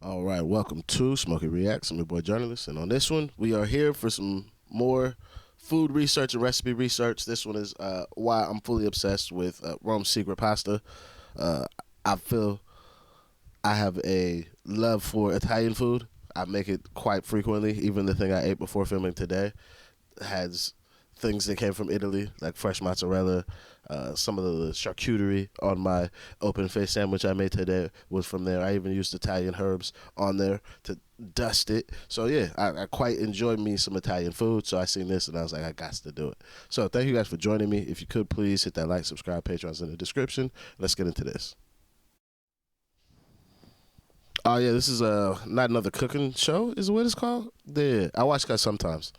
All right, welcome to Smokey Reacts. I'm your boy journalist, and on this one, we are here for some more food research and recipe research. This one is why I'm fully obsessed with Rome's secret pasta. Uh, I feel I have a love for Italian food. I make it quite frequently. Even the thing I ate before filming today has things that came from Italy, like fresh mozzarella. Some of the charcuterie on my open face sandwich I made today was from there. I even used Italian herbs on there to dust it. So yeah, I quite enjoy me some Italian food. So I seen this and I was like, I got to do it. So thank you guys for joining me. If you could please hit that like, subscribe, Patreon's in the description. Let's get into this. Oh yeah, this is not another cooking show, is what it's called. Yeah, I watch that sometimes.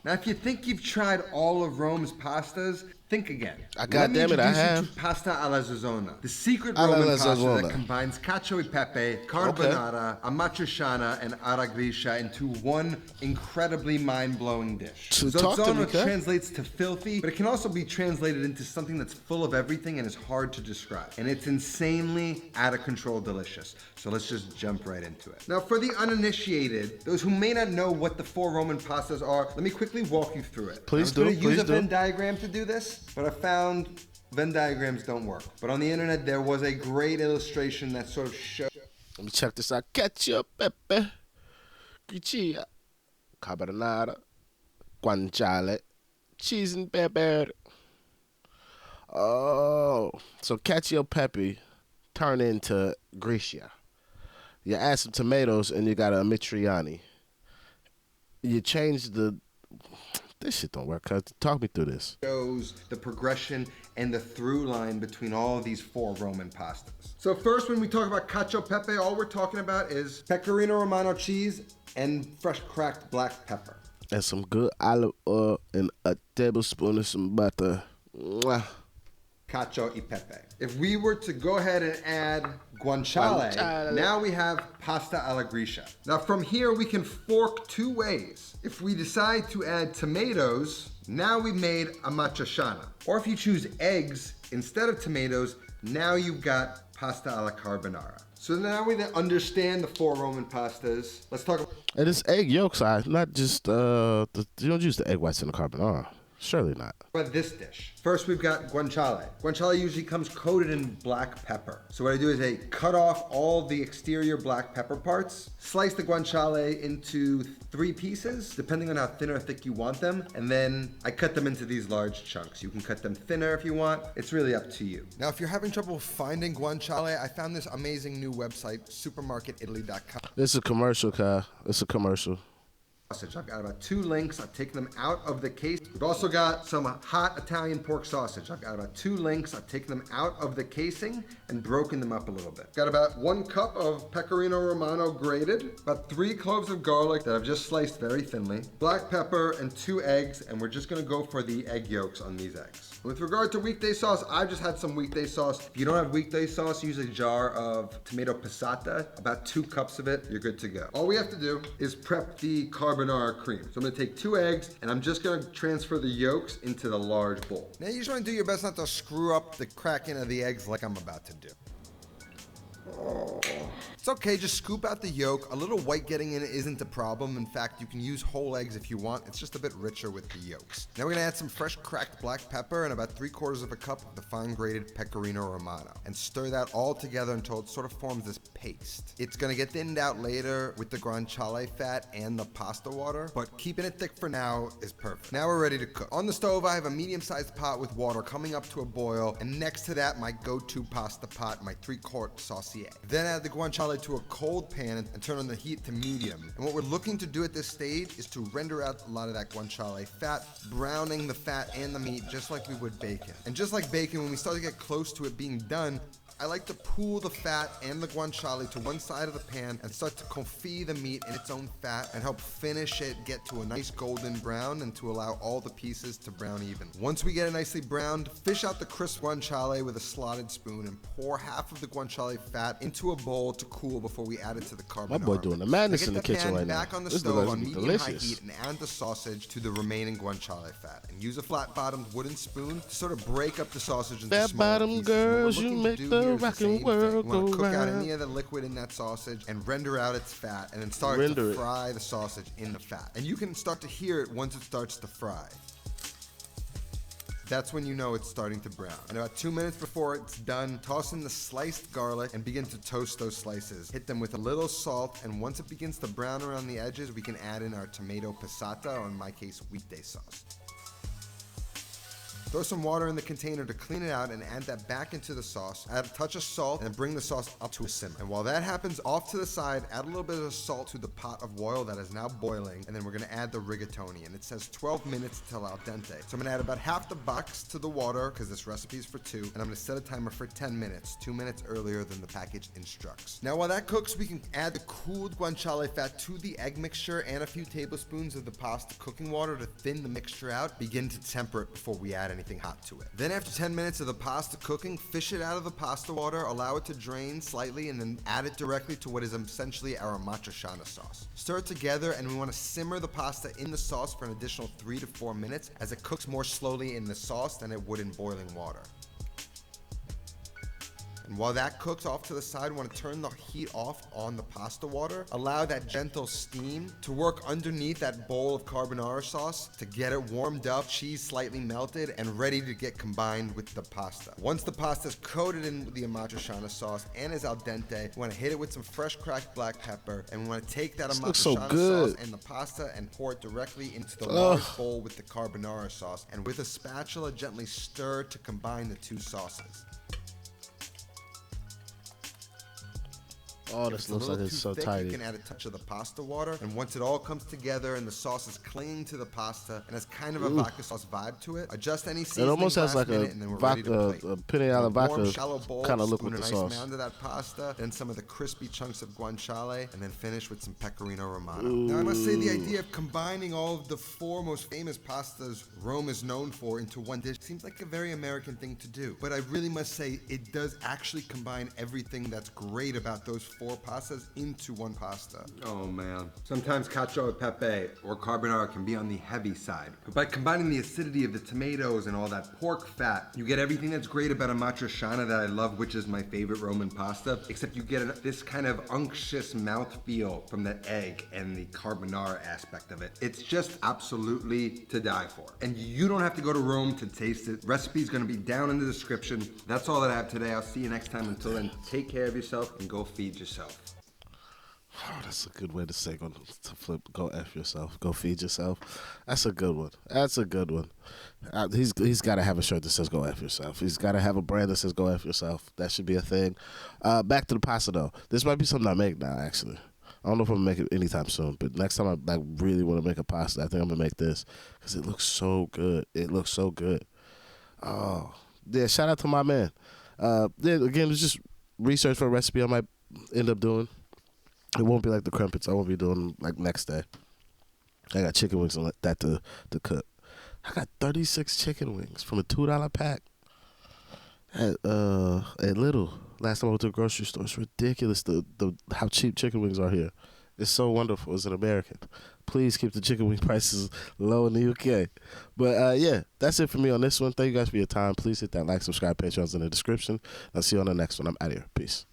Now, if you think you've tried all of Rome's pastas, think again. Let me introduce you to pasta alla Zozzona, the secret Alla Roman pasta Zozzona. that combines cacio e pepe, carbonara, amatriciana, and aragriscia into one incredibly mind-blowing dish. So talk to me, Zozzona translates to filthy, but it can also be translated into something that's full of everything and is hard to describe. And it's insanely out-of-control delicious. So let's just jump right into it. Now, for the uninitiated, those who may not know what the four Roman pastas are, let me quickly walk you through it. Please do. I'm going to use a Venn diagram to do this, but I found Venn diagrams don't work. But on the internet, there was a great illustration that sort of showed. Let me check this out. Ketchup, pepe, cucina, carbonara, guanciale, cheese and pepper. Oh, so cacio pepe turn into Griscia. You add some tomatoes and you got a mitriani. You change the... This shit don't work, cuz. Talk me through this. Shows the progression and the through line between all of these four Roman pastas. So first, when we talk about cacio pepe, all we're talking about is pecorino romano cheese and fresh cracked black pepper. And some good olive oil and a tablespoon of some butter. Mwah. Cacio e pepe. If we were to go ahead and add guanciale, now we have pasta alla griscia. Now from here we can fork two ways. If we decide to add tomatoes, now we made a matriciana. Or if you choose eggs instead of tomatoes, now you've got pasta alla carbonara. So now we understand the four Roman pastas. Let's talk about... And it's egg yolk side, not just you don't use the egg whites in the carbonara. Surely not. About this dish. First, we've got guanciale. Guanciale usually comes coated in black pepper. So what I do is I cut off all the exterior black pepper parts, slice the guanciale into 3 pieces, depending on how thin or thick you want them, and then I cut them into these large chunks. You can cut them thinner if you want. It's really up to you. Now, if you're having trouble finding guanciale, I found this amazing new website, supermarketitaly.com. This is a commercial, Kyle. It's a commercial. Sausage. I've got about 2 links. I've taken them out of the case. We've also got some hot Italian pork sausage. I've got about 2 links. I've taken them out of the casing and broken them up a little bit. Got about 1 cup of pecorino romano grated, about 3 cloves of garlic that I've just sliced very thinly, black pepper, and 2 eggs, and we're just gonna go for the egg yolks on these eggs. With regard to weekday sauce, I've just had some weekday sauce. If you don't have weekday sauce, use a jar of tomato passata, about 2 cups of it, you're good to go. All we have to do is prep the carbonara cream. So I'm gonna take 2 eggs and I'm just gonna transfer the yolks into the large bowl. Now you just wanna do your best not to screw up the cracking of the eggs like I'm about to do. It's okay, just scoop out the yolk. A little white getting in it isn't a problem. In fact, you can use whole eggs if you want. It's just a bit richer with the yolks. Now we're gonna add some fresh cracked black pepper and about 3/4 of a cup of the fine grated pecorino romano and stir that all together until it sort of forms this paste. It's gonna get thinned out later with the guanciale fat and the pasta water, but keeping it thick for now is perfect. Now we're ready to cook. On the stove, I have a medium-sized pot with water coming up to a boil, and next to that, my go-to pasta pot, my 3-quart saucier. Then add the guanciale to a cold pan and turn on the heat to medium. And what we're looking to do at this stage is to render out a lot of that guanciale fat, browning the fat and the meat just like we would bacon. And just like bacon, when we start to get close to it being done, I like to pool the fat and the guanciale to one side of the pan and start to confit the meat in its own fat and help finish it get to a nice golden brown and to allow all the pieces to brown even. Once we get it nicely browned, fish out the crisp guanciale with a slotted spoon and pour half of the guanciale fat into a bowl to cool before we add it to the carbonara. My boy doing the madness in the kitchen right now. Back on the stove on medium-high heat and add the sausage to the remaining guanciale fat and use a flat-bottomed wooden spoon to sort of break up the sausage into smaller pieces. Fat bottom girls, you make the hear is the rockin' same world thing. You want go to cook out round. any of the liquid in that sausage and render out its fat, and then start Render to it. fry the sausage in the fat. And you can start to hear it once it starts to fry. That's when you know it's starting to brown. And about 2 minutes before it's done, toss in the sliced garlic and begin to toast those slices. Hit them with a little salt, and once it begins to brown around the edges, we can add in our tomato passata, or in my case, weekday sauce. Throw some water in the container to clean it out and add that back into the sauce. Add a touch of salt and bring the sauce up to a simmer. And while that happens, off to the side, add a little bit of salt to the pot of oil that is now boiling, and then we're gonna add the rigatoni. And it says 12 minutes till al dente. So I'm gonna add about half the box to the water, because this recipe is for 2, and I'm gonna set a timer for 10 minutes, 2 minutes earlier than the package instructs. Now while that cooks, we can add the cooled guanciale fat to the egg mixture and a few tablespoons of the pasta cooking water to thin the mixture out. Begin to temper it before we add anything hot to it. Then after 10 minutes of the pasta cooking, fish it out of the pasta water, allow it to drain slightly, and then add it directly to what is essentially our matriciana sauce. Stir it together, and we want to simmer the pasta in the sauce for an additional 3 to 4 minutes, as it cooks more slowly in the sauce than it would in boiling water. And while that cooks off to the side, we want to turn the heat off on the pasta water. Allow that gentle steam to work underneath that bowl of carbonara sauce to get it warmed up, cheese slightly melted, and ready to get combined with the pasta. Once the pasta is coated in the amatriciana sauce and is al dente, we want to hit it with some fresh cracked black pepper, and we want to take that amatriciana sauce and the pasta and pour it directly into the large bowl with the carbonara sauce, and with a spatula gently stir to combine the two sauces. Oh, this looks like it's so tidy. You can add a touch of the pasta water, and once it all comes together and the sauce is clinging to the pasta and has kind of a vodka sauce vibe to it, adjust any seasoning. It almost has like a penne alla vodka kind of look with the sauce. A nice mound of that pasta, then some of the crispy chunks of guanciale, and then finish with some pecorino romano. Now I must say, the idea of combining all of the 4 most famous pastas Rome is known for into one dish seems like a very American thing to do. But I really must say, it does actually combine everything that's great about those 4 pastas into one pasta. Oh man. Sometimes cacio e pepe or carbonara can be on the heavy side. But by combining the acidity of the tomatoes and all that pork fat, you get everything that's great about a matriciana that I love, which is my favorite Roman pasta, except you get this kind of unctuous mouthfeel from the egg and the carbonara aspect of it. It's just absolutely to die for. And you don't have to go to Rome to taste it. Recipe's gonna be down in the description. That's all that I have today. I'll see you next time. Until then, take care of yourself and go feed yourself. Oh, that's a good way to say to flip. Go F yourself. Go feed yourself. That's a good one. That's a good one. He's got to have a shirt that says "Go F yourself." He's got to have a brand that says "Go F yourself." That should be a thing. Back to the pasta though. This might be something I make now. Actually, I don't know if I'm gonna make it anytime soon. But next time I really want to make a pasta, I think I'm gonna make this because it looks so good. It looks so good. Oh yeah! Shout out to my man. Then again, it's just research for a recipe I might end up doing. It won't be like the crumpets. I won't be doing like next day. I got chicken wings and that to cook. I got 36 chicken wings from a $2 pack at Little. Last time I went to the grocery store, it's ridiculous how cheap chicken wings are here. It's so wonderful as an American. Please keep the chicken wing prices low in the UK. But yeah, that's it for me on this one. Thank you guys for your time. Please hit that like, subscribe, Patreon's in the description. I'll see you on the next one. I'm out of here. Peace.